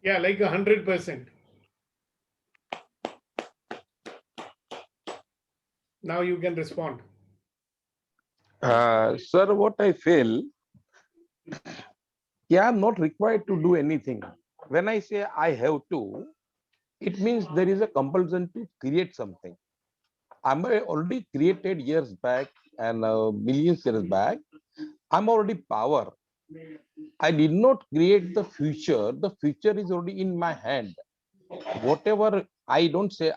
Yeah, like 100%. Now you can respond. Sir, what I feel, yeah, I'm not required to do anything. When I say I have to, it means there is a compulsion to create something. I'm already created years back and millions years back. I'm already power. I did not create the future. The future is already in my hand. Whatever I don't say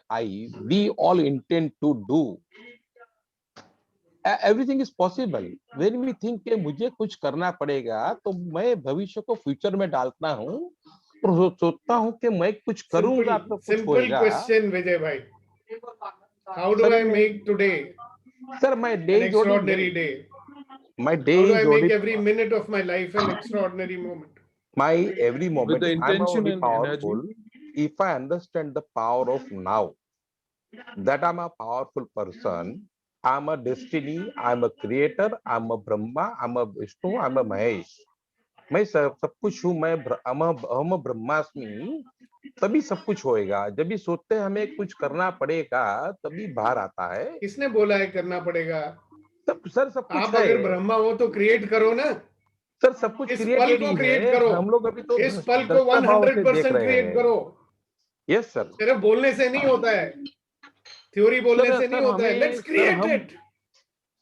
we all intend to do. Everything is possible. When we think कि मुझे कुछ करना पड़ेगा, तो मैं भविष्य को future में डालता हूँ और सोचता हूँ कि मैं कुछ करूंगा तो कुछ Simple होएगा. question, Vijay bhai. How do sir I make today sir my day an is already extraordinary made. day? My day How do I is make already every minute of my life an extraordinary moment? my every With moment. the I'm intention already and energy. powerful. If I understand the power of now, that I'm a powerful person, I'm a destiny, I'm a creator, I'm a Brahma, I'm a Vishnu, I'm a Mahesh. मैं सब कुछ हूँ. मैं हम ब्रह्मास्मि. तभी सब कुछ होएगा. जब भी सोचते हैं हमें कुछ करना पड़ेगा, तभी बाहर आता है. किसने बोला है करना पड़ेगा? सर सब कुछ आप है. अगर ब्रह्मा हो तो क्रिएट करो ना. सर सब कुछ इस पल क्रिएटेड को ही क्रिएट है. करो. हम लोग अभी तो इस पल को दृष्टा भाव से देख 100% रहे क्रिएट हैं. करो. Yes sir. सिर्फ बोलने से नहीं होता है. थ्योरी बोलने सर से नहीं सर होता है. हमें लेट्स क्रिएट इट.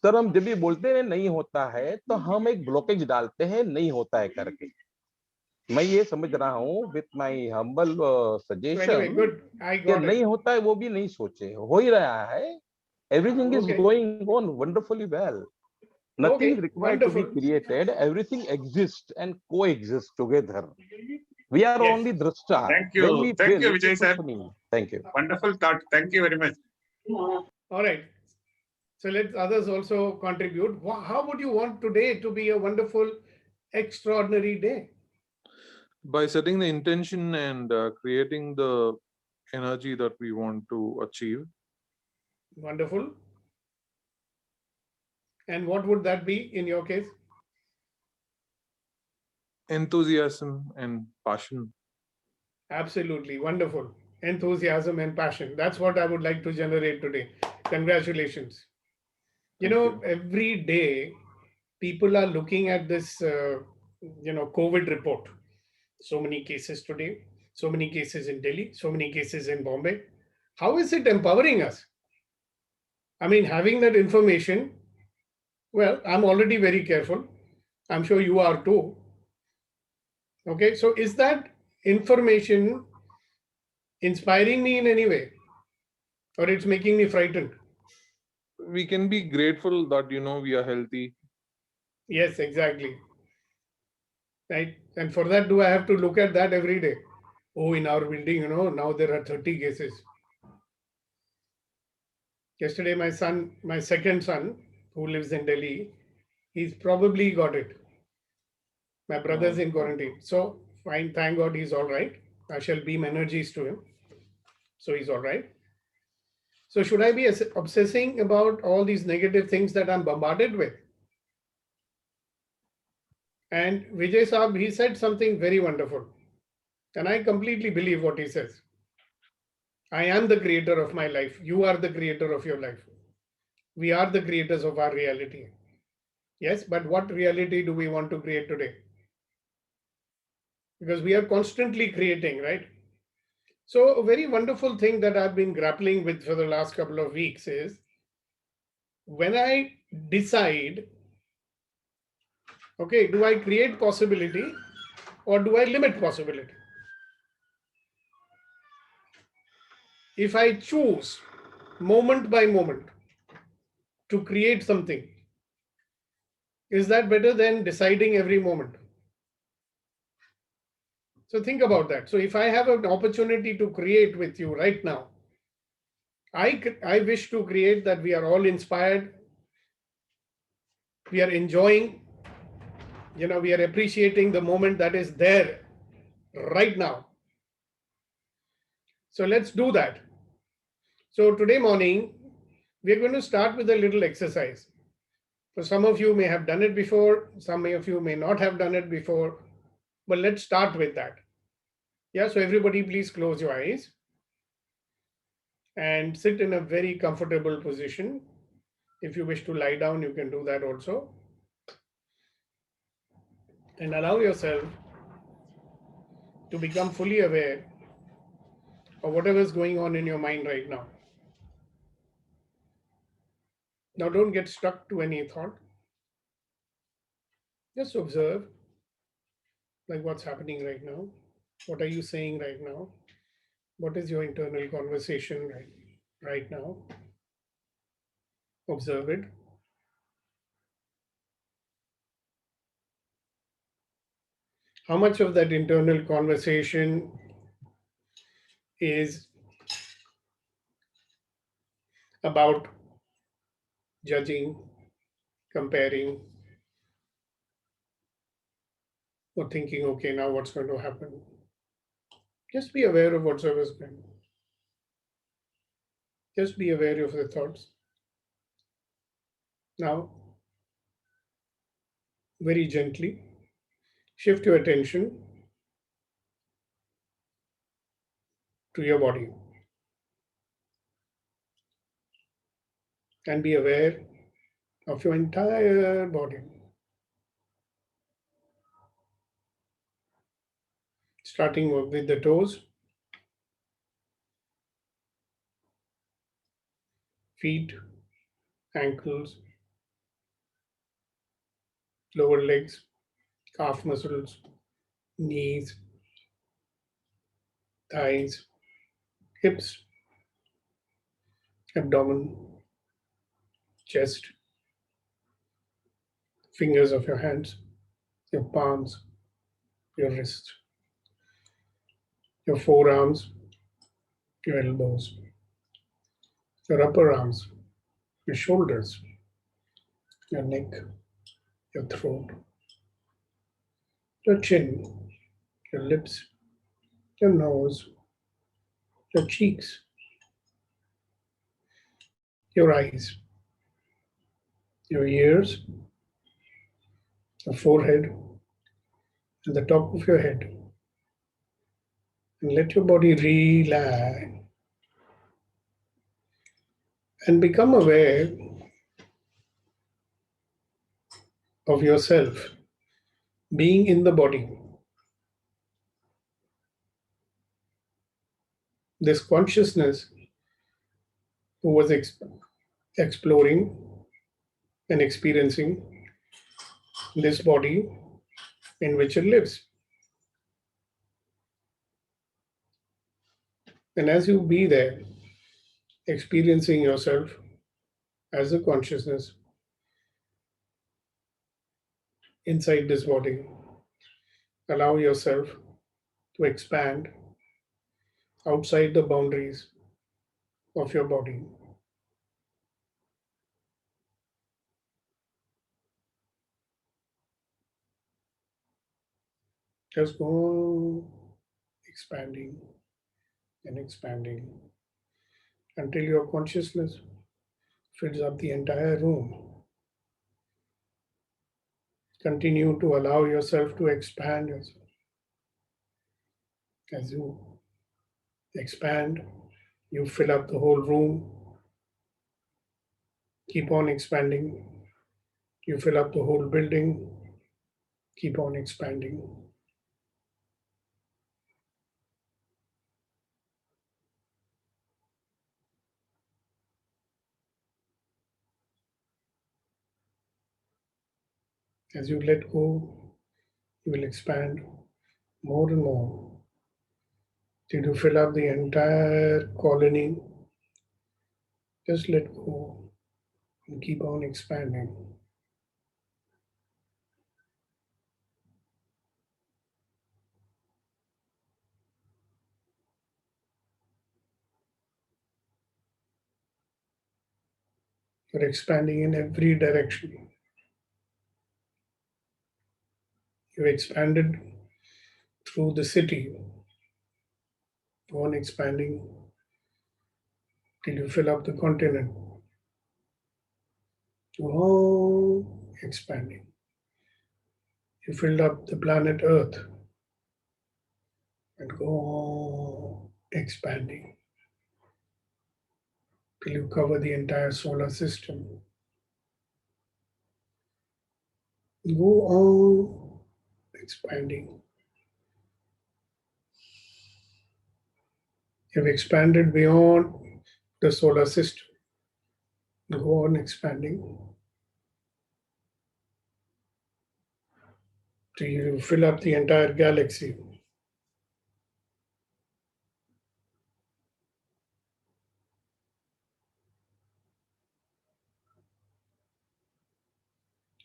सर हम जब भी बोलते हैं नहीं होता है, तो हम एक ब्लॉकेज डालते हैं नहीं होता है करके. मैं ये समझ रहा हूँ with my humble So anyway, suggestion good. I कि got it. नहीं होता है वो भी नहीं सोचे. हो ही रहा है. Everything is Okay. going on wonderfully well. Nothing is Okay. required to be Wonderful. created. Everything exists and coexists together. We are Yes. only drashta. When we Thank feel you, it Vijay is sir. happening. Thank you. Wonderful thought. Thank you very much. All right. So let others also contribute. How would you want today to be a wonderful, extraordinary day? By setting the intention and creating the energy that we want to achieve. Wonderful. And what would that be in your case? Enthusiasm and passion. Absolutely. Wonderful. Enthusiasm and passion. That's what I would like to generate today. Congratulations. You Thank know, you. every day people are looking at this, COVID report. So many cases today, so many cases in Delhi, so many cases in Bombay. How is it empowering us? I mean, having that information, well, I'm already very careful. I'm sure you are too. Okay, so is that information inspiring me in any way, or it's making me frightened? We can be grateful that we are healthy. Yes, exactly. Right. And for that, do I have to look at that every day? Oh, in our building, now there are 30 cases. Yesterday, my second son, who lives in Delhi, he's probably got it. My brother's in quarantine. So, fine, thank God he's all right. I shall beam energies to him. So, he's all right. So, should I be obsessing about all these negative things that I'm bombarded with? And Vijay Saab, he said something very wonderful. And I completely believe what he says. I am the creator of my life. You are the creator of your life. We are the creators of our reality. Yes, but what reality do we want to create today? Because we are constantly creating, right? So, a very wonderful thing that I've been grappling with for the last couple of weeks is when I decide, okay, do I create possibility or do I limit possibility? If I choose moment by moment to create something, is that better than deciding every moment? So think about that. So if I have an opportunity to create with you right now, I wish to create that we are all inspired, we are enjoying, we are appreciating the moment that is there right now. So let's do that. So today morning, we're going to start with a little exercise. So some of you may have done it before, some of you may not have done it before, but let's start with that. Yeah, so everybody please close your eyes and sit in a very comfortable position. If you wish to lie down, you can do that also. And allow yourself to become fully aware of whatever is going on in your mind right now. Now, don't get stuck to any thought. Just observe, like what's happening right now. What are you saying right now? What is your internal conversation right now? Observe it. How much of that internal conversation is about judging, comparing, or thinking, okay, now what's going to happen? Just be aware of whatsoever is going on. Just be aware of the thoughts. Now, very gently, shift your attention to your body and be aware of your entire body. Starting with the toes, feet, ankles, lower legs, calf muscles, knees, thighs, hips, abdomen, chest, fingers of your hands, your palms, your wrists, your forearms, your elbows, your upper arms, your shoulders, your neck, your throat, your chin, your lips, your nose, your cheeks, your eyes, your ears, your forehead, and the top of your head. And let your body relax and become aware of yourself being in the body. This consciousness who was exploring and experiencing this body in which it lives. And as you be there, experiencing yourself as a consciousness inside this body, allow yourself to expand outside the boundaries of your body. Just go expanding and expanding until your consciousness fills up the entire room. Continue to allow yourself to expand yourself. As you expand, you fill up the whole room. Keep on expanding. You fill up the whole building. Keep on expanding. As you let go, you will expand more and more till you fill up the entire colony. Just let go and keep on expanding. You're expanding in every direction. You expanded through the city. Go on expanding till you fill up the continent. Go on expanding. You filled up the planet Earth. and go on expanding till you cover the entire solar system. Go on expanding. You've expanded beyond the solar system. Go on expanding till you fill up the entire galaxy.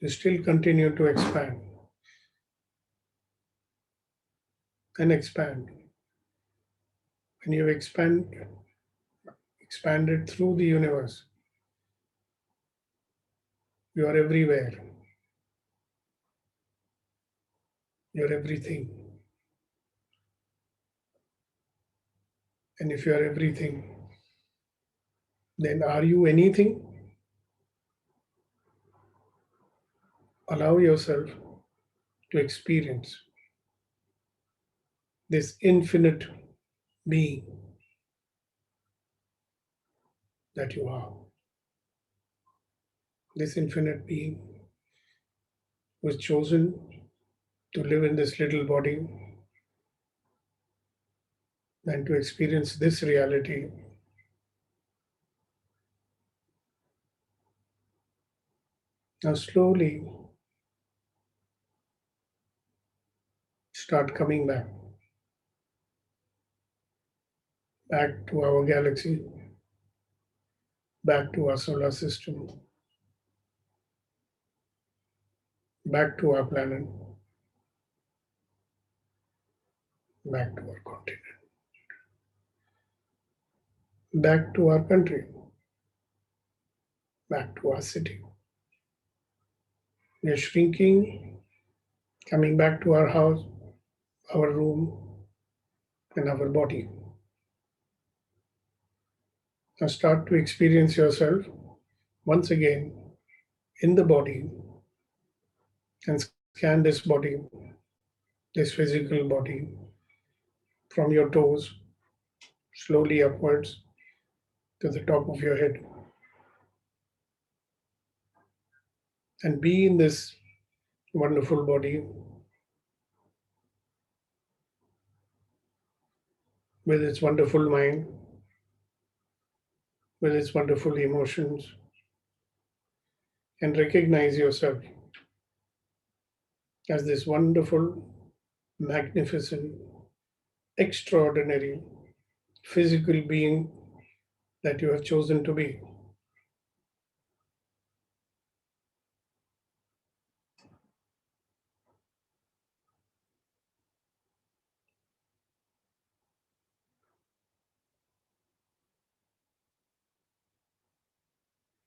You still continue to expand and expand. When you expanded through the universe, you are everywhere. You're everything. And if you are everything, then are you anything? Allow yourself to experience this infinite being that you are. This infinite being was chosen to live in this little body and to experience this reality. Now, slowly start coming back to our galaxy, back to our solar system, back to our planet, back to our continent, back to our country, back to our city. We are shrinking, coming back to our house, our room, and our body. Now start to experience yourself once again in the body and scan this body, this physical body, from your toes slowly upwards to the top of your head. And be in this wonderful body with its wonderful mind, with its wonderful emotions, and recognize yourself as this wonderful, magnificent, extraordinary physical being that you have chosen to be.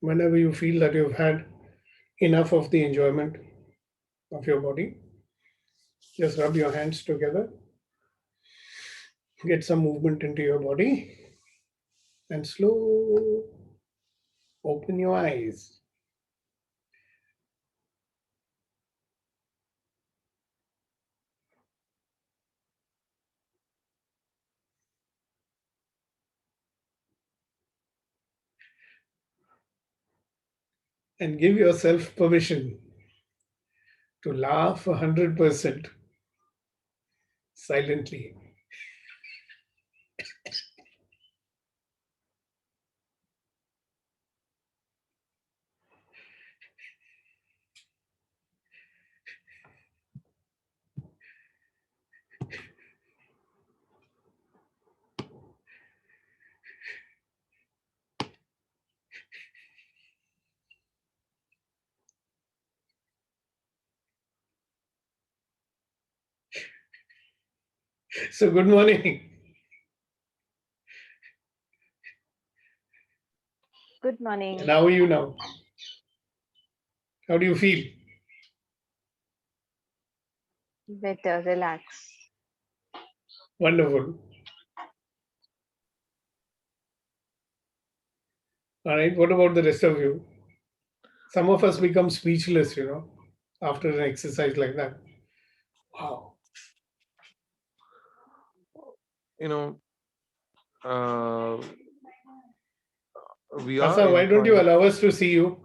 Whenever you feel that you've had enough of the enjoyment of your body, just rub your hands together, get some movement into your body, and slow open your eyes. And give yourself permission to laugh 100% silently. So, good morning. Good morning. And how are you now? How do you feel? Better, relax. Wonderful. All right. What about the rest of you? Some of us become speechless, after an exercise like that. Wow. you know, we are Asa, why don't you infinite. allow us to see you?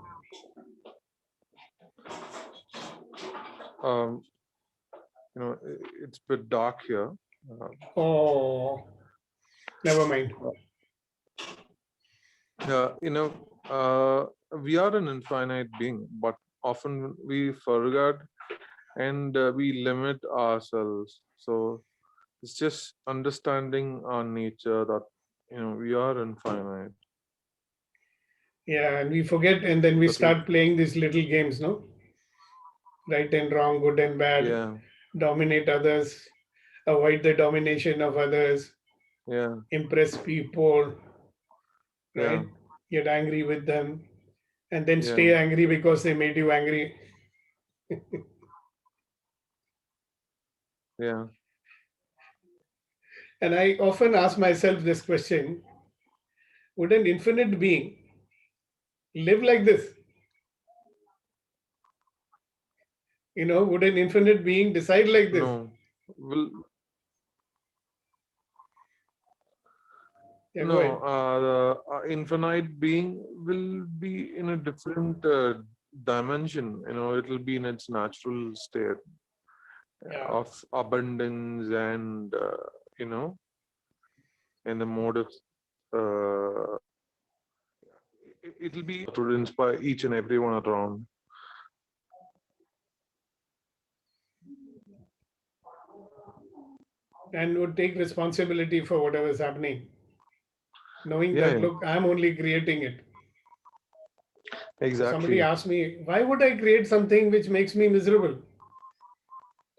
Um, it's a bit dark here. Oh, never mind. We are an infinite being, but often we forget and we limit ourselves. So it's just understanding our nature that we are infinite. Yeah, and we forget, and then we That start playing these little games, no? Right and wrong, good and bad, yeah, dominate others, avoid the domination of others, yeah, impress people, yeah, right? Get angry with them, and then yeah, stay angry because they made you angry. yeah. And I often ask myself this question: would an infinite being live like this? Would an infinite being decide like this? No, will Yeah, go ahead. no. The infinite being will be in a different dimension. It will be in its natural state Yeah. of abundance and in the mode of it will be to inspire each and everyone around. And would take responsibility for whatever is happening, knowing Yeah, that, yeah, look, I'm only creating it. Somebody exactly. asked me, why would I create something which makes me miserable?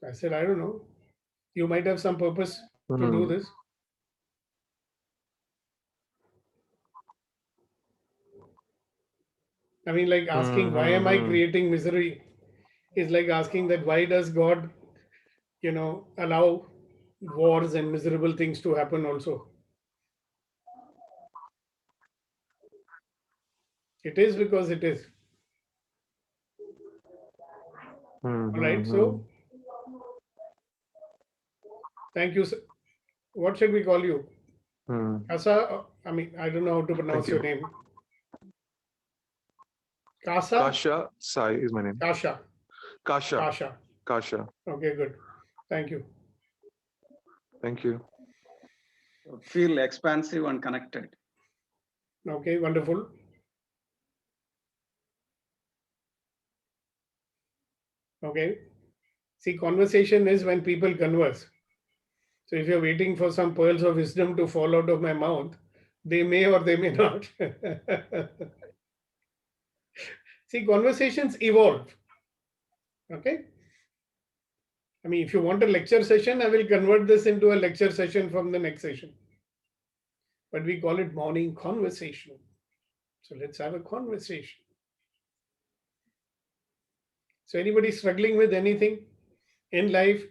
I said, I don't know. You might have some purpose to do Hmm. this. I mean, like asking, why am I Hmm. creating misery is like asking that why does God, allow wars and miserable things to happen also? It is because it is. Hmm. All right. Hmm. So thank you. What should we call you? Hmm. Kasa? I mean, I don't know how to Thank pronounce you. your name. Kasa? Kasha Sai is my name. Kasha. Kasha. Kasha. Kasha. Okay, good. Thank you. Thank you. Feel expansive and connected. Okay, wonderful. Okay. See, conversation is when people converse. So if you're waiting for some pearls of wisdom to fall out of my mouth, they may or they may not. See, conversations evolve. Okay. I mean, if you want a lecture session, I will convert this into a lecture session from the next session. But we call it morning conversation. So let's have a conversation. So anybody struggling with anything in life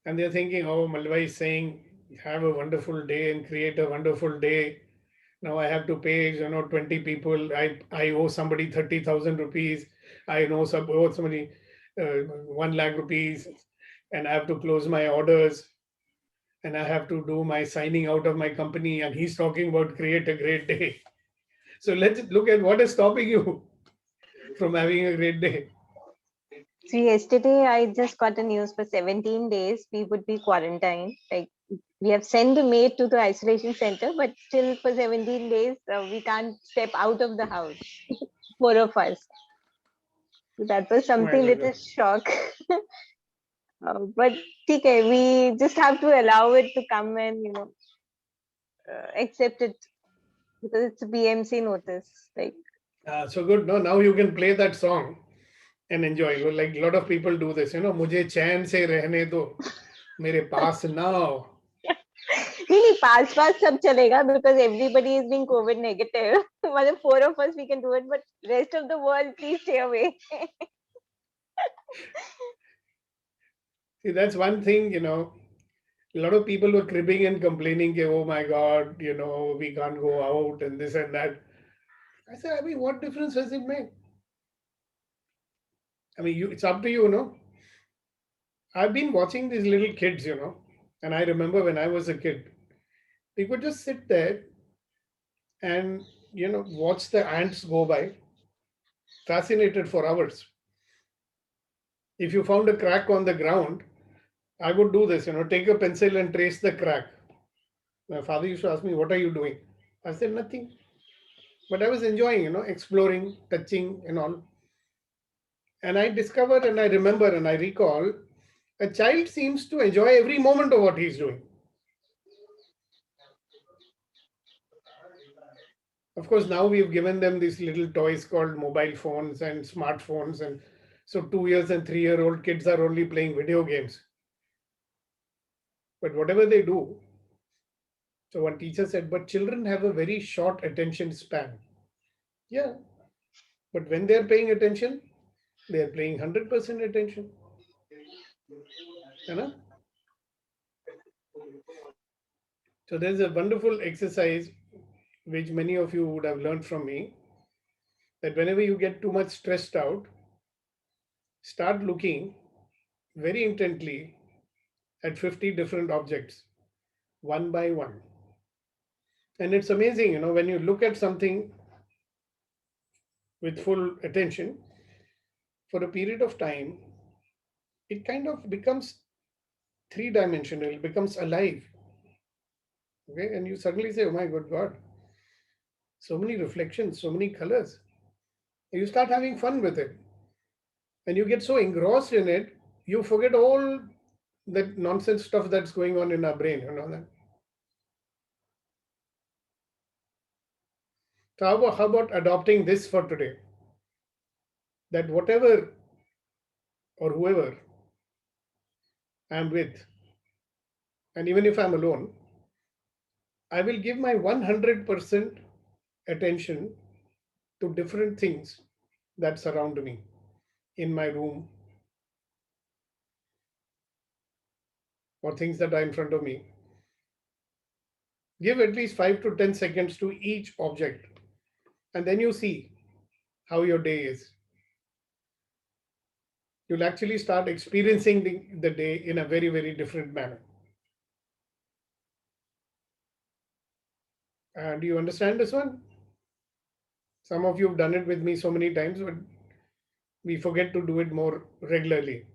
and they're thinking, oh, Malva is saying, have a wonderful day and create a wonderful day. Now I have to pay, 20 people. I owe somebody 30,000 rupees. I owe somebody 1 lakh rupees, and I have to close my orders, and I have to do my signing out of my company. And he's talking about create a great day. So let's look at what is stopping you from having a great day. So yesterday I just got a news for 17 days we would be quarantined. Like we have sent the maid to the isolation center, but still for 17 days we can't step out of the house. Four of us. So that was Oh my something little goodness. shock. But okay, we just have to allow it to come and accept it because it's a BMC notice. Like So good. No, now you can play that song and enjoy. Well, like a lot of people do this, मुझे चैन से रहने दो, मेरे पास ना आओ. really pass sab chalega because everybody is being COVID negative. Well, four of us we can do it, but rest of the world please stay away. See, that's one thing, a lot of people were cribbing and complaining, oh my God, we can't go out and this and that. I said, I mean, what difference does it make? I mean, it's up to you, no? I've been watching these little kids, And I remember when I was a kid, we could just sit there and watch the ants go by, fascinated for hours. If you found a crack on the ground, I would do this, take a pencil and trace the crack. My father used to ask me, "What are you doing?" I said, "Nothing." But I was enjoying, exploring, touching, and all. And I discovered and I remember and I recall a child seems to enjoy every moment of what he's doing. Of course, now we've given them these little toys called mobile phones and smartphones. And so 2 years and 3-year-old kids are only playing video games. But whatever they do, so one teacher said, but children have a very short attention span. Yeah. But when they're paying attention, they're paying 100% attention. You know? So there's a wonderful exercise which many of you would have learned from me, that whenever you get too much stressed out, start looking very intently at 50 different objects, one by one. And it's amazing, when you look at something with full attention for a period of time, it kind of becomes three-dimensional, it becomes alive. Okay, and you suddenly say, oh my good God, so many reflections, so many colors. And you start having fun with it. And you get so engrossed in it, you forget all that nonsense stuff that's going on in our brain, that. So how about adopting this for today? That whatever or whoever I'm with, and even if I'm alone, I will give my 100% attention to different things that surround me in my room or things that are in front of me. Give at least 5 to 10 seconds to each object, and then you see how your day is. You'll actually start experiencing the day in a very, very different manner. Do you understand this one? Some of you have done it with me so many times, but we forget to do it more regularly,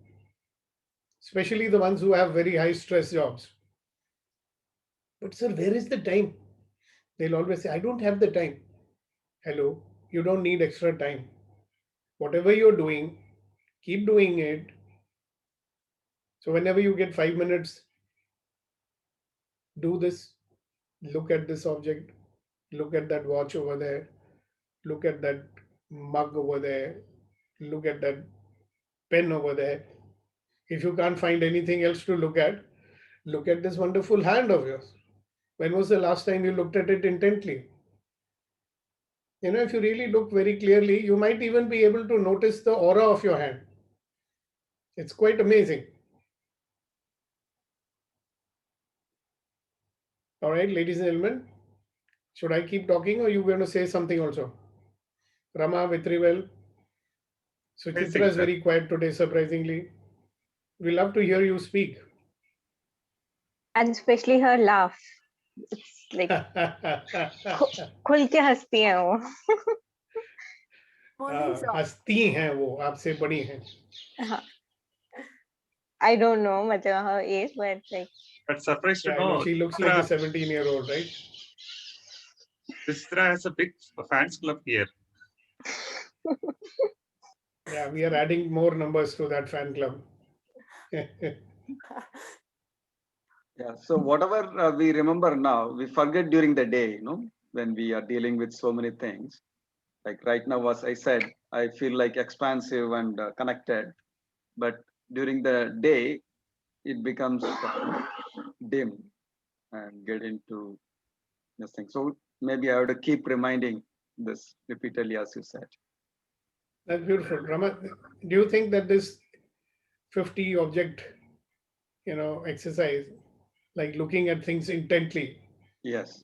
especially the ones who have very high stress jobs. But sir, where is the time? They'll always say, I don't have the time. Hello, you don't need extra time. Whatever you're doing, keep doing it. So whenever you get 5 minutes, do this. Look at this object. Look at that watch over there. Look at that mug over there. Look at that pen over there. If you can't find anything else to look at this wonderful hand of yours. When was the last time you looked at it intently? If you really look very clearly, you might even be able to notice the aura of your hand. It's quite amazing. All right, ladies and gentlemen, should I keep talking or you going to say something also? Rama, Vitrivel, Suchitra is very quiet today, surprisingly. We love to hear you speak. And especially her laugh. It's like खुल के हंसती है वो. हंसती हैं वो, आपसे बड़ी हैं. I don't know मतलब her age, but like. But surprised to know, she looks like a 17-year-old, right? Suchitra has a big fans club here. Yeah, we are adding more numbers to that fan club. Yeah, so whatever we remember now, we forget during the day, when we are dealing with so many things. Like right now, as I said, I feel like expansive and connected, but during the day, it becomes dim and get into this thing. So maybe I have to keep reminding this repeatedly, as you said. That's beautiful. Rama, do you think that this 50 object, exercise, like looking at things intently. Yes.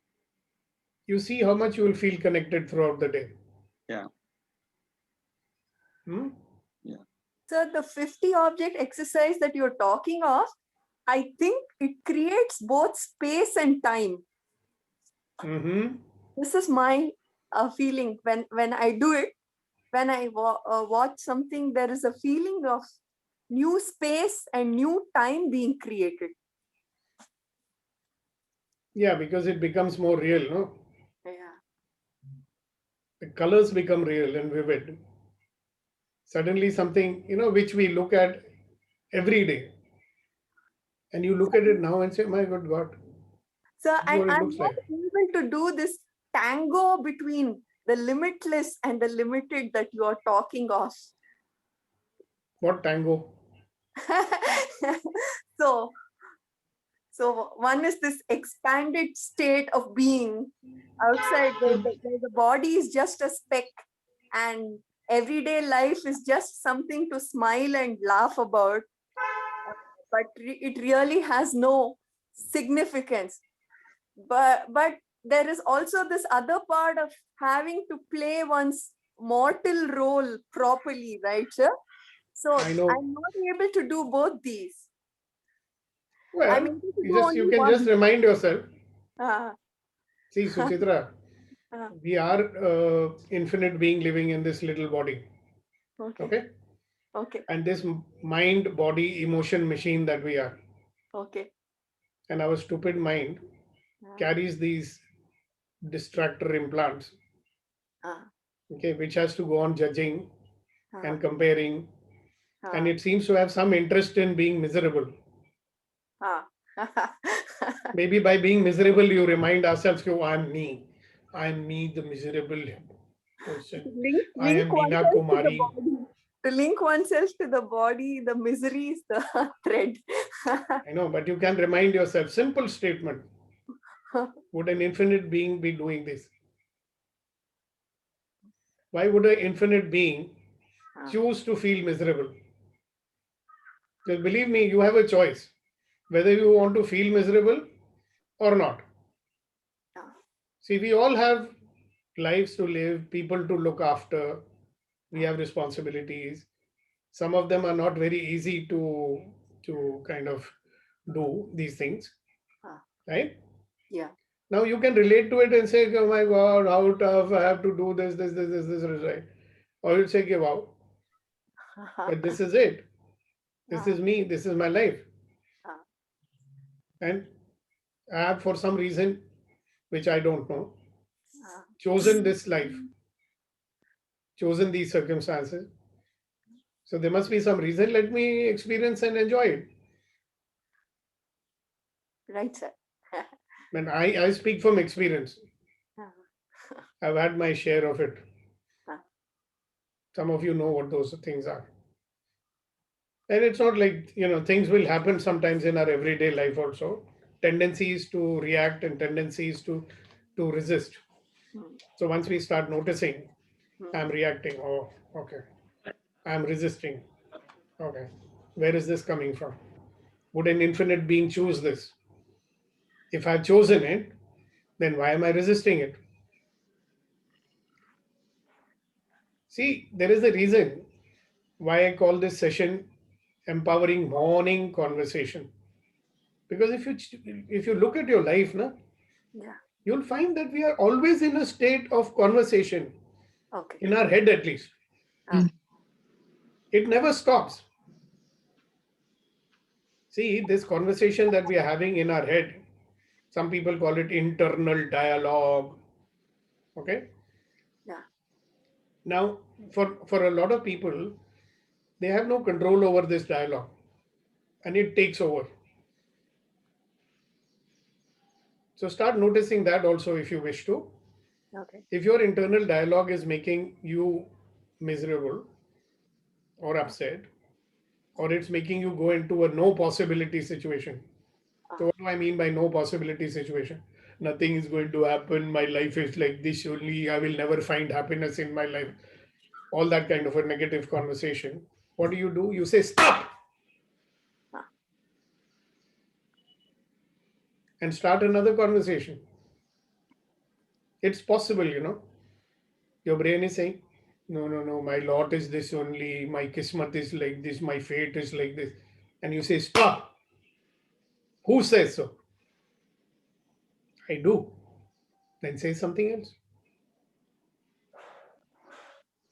You see how much you will feel connected throughout the day. Yeah. Hmm? Yeah. So the 50 object exercise that you're talking of, I think it creates both space and time. Mm-hmm. This is my feeling when I do it. When I watch something, there is a feeling of new space and new time being created. Yeah, because it becomes more real, no? Yeah. The colors become real and vivid. Suddenly something, which we look at every day. And you look at it now and say, my good God, So this is what it I'm looks not like. able to do this tango between the limitless and the limited that you are talking of. What tango? so one is this expanded state of being outside where the body is just a speck and everyday life is just something to smile and laugh about, but it really has no significance. But there is also this other part of having to play one's mortal role properly, right, sir? So I know. I'm not able to do both these. Well, I'm able to do you only can one. just remind yourself. Ah, See, Suchitra, ah, we are infinite being living in this little body. okay. Okay? Okay. And this mind, body, emotion machine that we are. Okay. And our stupid mind Ah, carries these distractor implants, ah, okay, which has to go on judging and ah, comparing. And ah, it seems to have some interest in being miserable. ah. Maybe by being miserable, you remind ourselves, oh, I'm me, the miserable person. I Link am Meena oneself to the Kumari. body. To link oneself to the body, the misery is the thread. I know, but you can remind yourself, simple statement. Would an infinite being be doing this? Why would an infinite being choose to feel miserable? Because believe me, you have a choice whether you want to feel miserable or not. See, we all have lives to live, people to look after, we have responsibilities. Some of them are not very easy to kind of do these things, right? Yeah. Now you can relate to it and say, oh my God, how tough, I have to do this, right? Or you say, okay, wow, but this is it. This is me, this is my life. And I have, for some reason, which I don't know, chosen this life, chosen these circumstances. So there must be some reason. Let me experience and enjoy it. Right, sir. And I speak from experience. I've had my share of it. Some of you know what those things are. And it's not like, things will happen sometimes in our everyday life also. Tendencies to react and tendencies to resist. So once we start noticing, I'm reacting, oh, okay. I'm resisting. Okay. Where is this coming from? Would an infinite being choose this? If I've chosen it, then why am I resisting it? See, there is a reason why I call this session empowering morning conversation. Because if you look at your life, Yeah. you'll find that we are always in a state of conversation, Okay. in our head at least. It never stops. See, this conversation that we are having in our head, some people call it internal dialogue. Okay. Yeah. Now, for a lot of people, they have no control over this dialogue and it takes over. So start noticing that also if you wish to. Okay. If your internal dialogue is making you miserable or upset, or it's making you go into a no possibility situation. So what do I mean by no possibility situation? Nothing is going to happen. My life is like this only. I will never find happiness in my life. All that kind of a negative conversation. What do? You say stop and start another conversation. It's possible, Your brain is saying, no, my lot is this only. My kismat is like this. My fate is like this. And you say stop. Who says so? I do. Then say something else.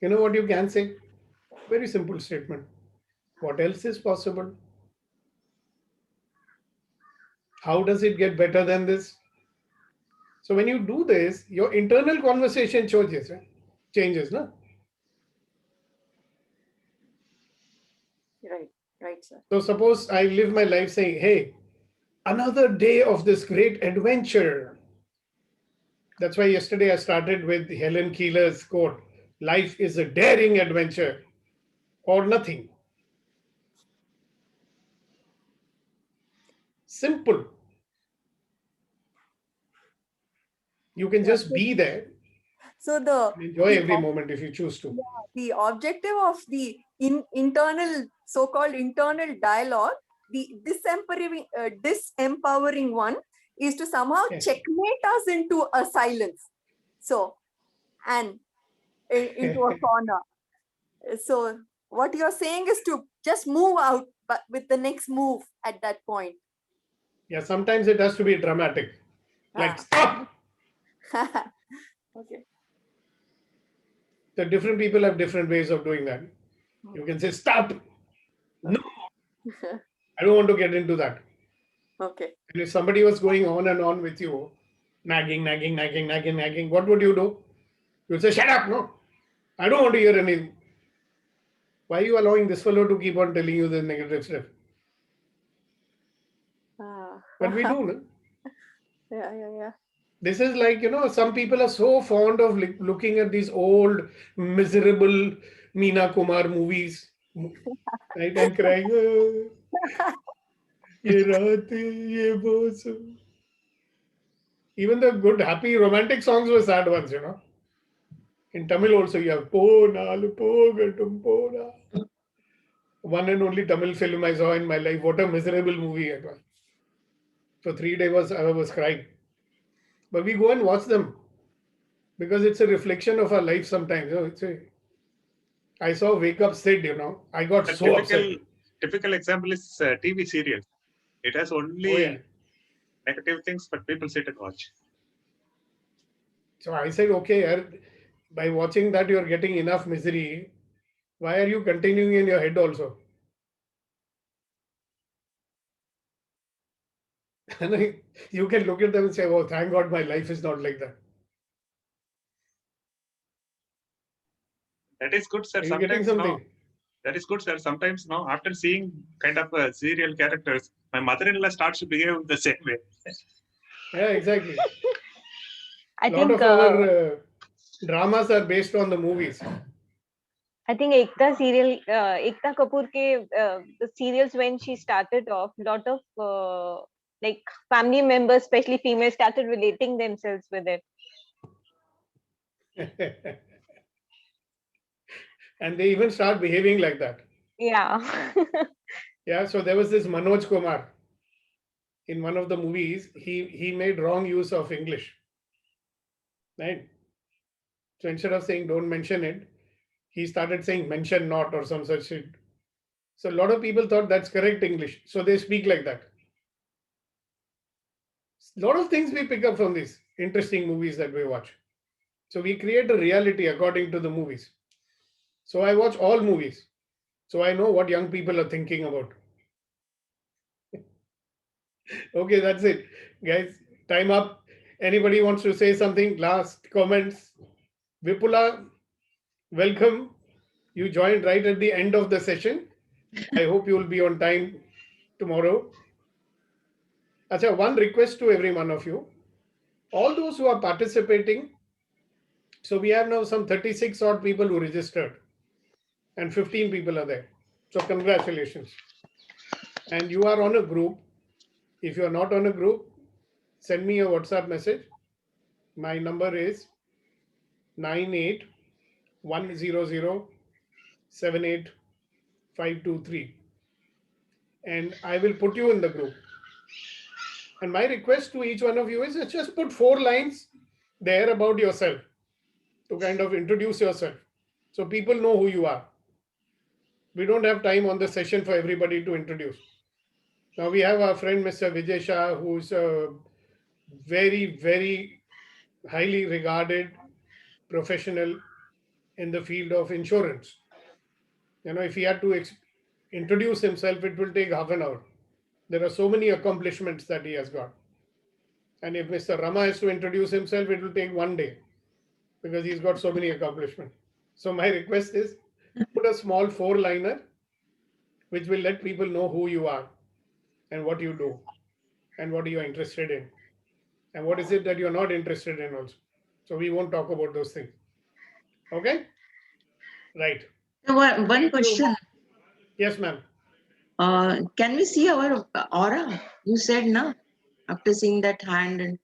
You know what you can say? Very simple statement. What else is possible? How does it get better than this? So when you do this, your internal conversation changes, right? Changes, no? Right, sir. So suppose I live my life saying, hey, another day of this great adventure. That's why yesterday I started with Helen Keeler's quote, life is a daring adventure or nothing. Simple. You can just be there So and enjoy the every moment if you choose to. the objective of the internal, so-called internal dialogue, the disempowering one, is to somehow Yes. checkmate us into a silence. So, and into a corner. So what you're saying is to just move out, but with the next move at that point. Yeah, sometimes it has to be dramatic. Like, stop! Okay. So different people have different ways of doing that. You can say, stop! No, I don't want to get into that. Okay. And if somebody was going on and on with you, nagging, what would you do? You'd say, shut up, no. I don't want to hear anything. Why are you allowing this fellow to keep on telling you the negative stuff? But we do, no? Yeah. This is like, some people are so fond of looking at these old, miserable Meena Kumar movies, right? And crying, ye raat, ye bosu. Even the good, happy, romantic songs were sad ones, In Tamil also, you have Po Nalu Pogatum Pona. One and only Tamil film I saw in my life. What a miserable movie it was. For 3 days I was crying. But we go and watch them because it's a reflection of our life sometimes. I saw Wake Up Sid, I got The so upset. typical example is TV serial. It has only Oh, yeah. negative things, but people sit and watch. So I said, okay, by watching that, you're getting enough misery. Why are you continuing in your head also? And you can look at them and say, oh, thank God my life is not like that. That is good, sir. Are you getting Sometimes, no. something? That is good, sir. Sometimes, no. After seeing kind of serial characters, my mother-in-law starts to behave the same way. Yeah, exactly. I A lot think of our dramas are based on the movies. I think Ekta Kapoor the serials when she started off, lot of like family members, especially females, started relating themselves with it. And they even start behaving like that. Yeah. Yeah, so there was this Manoj Kumar. In one of the movies, he made wrong use of English. Right? So instead of saying don't mention it, he started saying mention not or some such shit. So a lot of people thought that's correct English. So they speak like that. A lot of things we pick up from these interesting movies that we watch. So we create a reality according to the movies. So I watch all movies. So I know what young people are thinking about. Okay, that's it. Guys, time up. Anybody wants to say something? Last comments? Vipula, welcome. You joined right at the end of the session. I hope you will be on time tomorrow. Acha, one request to every one of you. All those who are participating, so we have now some 36 odd people who registered and 15 people are there. So congratulations. And you are on a group. If you are not on a group, send me a WhatsApp message. My number is 9810078523. And I will put you in the group. And my request to each one of you is just put 4 lines there about yourself to kind of introduce yourself so people know who you are. We don't have time on the session for everybody to introduce. Now we have our friend Mr. Vijay Shah, who's a very, very highly regarded professional in the field of insurance. If he had to introduce himself, it will take half an hour. There are so many accomplishments that he has got. And if Mr. Rama has to introduce himself, it will take one day because he's got so many accomplishments. So my request is put a small 4-liner which will let people know who you are and what you do and what you are interested in and what is it that you're not interested in also. So we won't talk about those things. Okay? Right. So one Thank you. question. Yes, ma'am. Can we see our aura? You said no. After seeing that hand and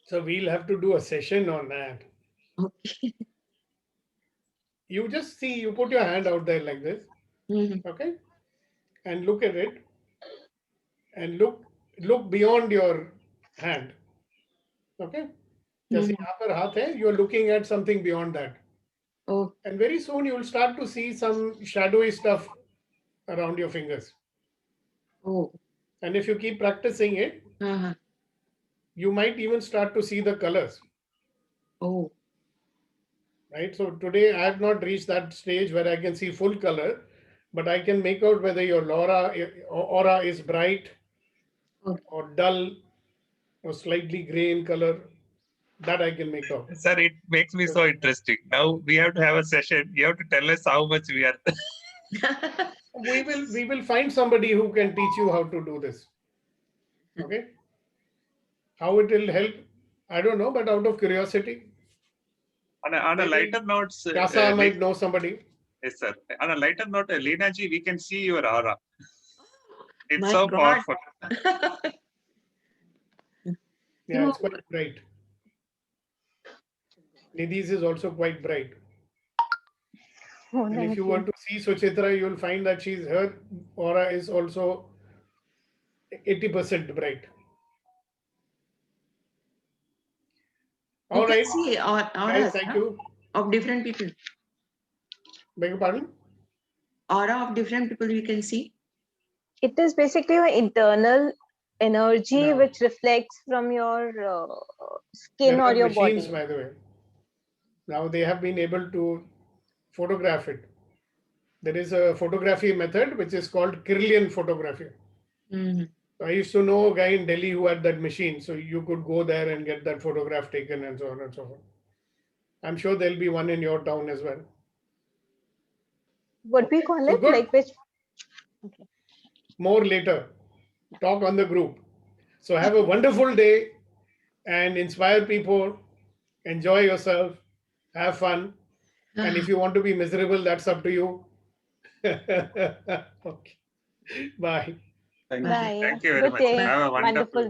So we'll have to do a session on that. okay. You just see, you put your hand out there like this, Mhm. okay? And look at it and look beyond your hand. Okay? Just Mhm. यहाँ पर हाथ है, you're looking at something beyond that. Oh, And very soon you'll start to see some shadowy stuff around your fingers. oh. And if you keep practicing it, Uh-huh. you might even start to see the colors, Oh. right? So today I have not reached that stage where I can see full color, but I can make out whether your aura is bright Oh. or dull or slightly gray in color. That I can make out. Sir, it makes me so interesting. Now we have to have a session. You have to tell us how much we are. We will find somebody who can teach you how to do this. Okay? How it will help, I don't know, but out of curiosity, On a maybe lighter note, Kasa might know somebody. yes, sir. On a lighter note, Leena ji, we can see your aura. It's My so God. powerful. Yeah, it's quite bright. Nidhi's is also quite bright. Oh, And thank if you were to see Suchitra, you'll find that her aura is also 80% bright. You All can right, see guys, auras thank you. of different people. Beg your pardon? Aura of different people we can see. It is basically your internal energy No. which reflects from your skin There or are your machines, body. by the way. Now they have been able to photograph it. There is a photography method which is called Kirlian photography. Mhm. I used to know a guy in Delhi who had that machine, so you could go there and get that photograph taken and so on and so forth. I'm sure there'll be one in your town as well. What we call So it? good. Like which? More later. Talk on the group. So have a wonderful day and inspire people. Enjoy yourself. Have fun. And if you want to be miserable, that's up to you. Okay. Bye. Thank you. Bye. Thank you very Good much. day. Have a Wonderful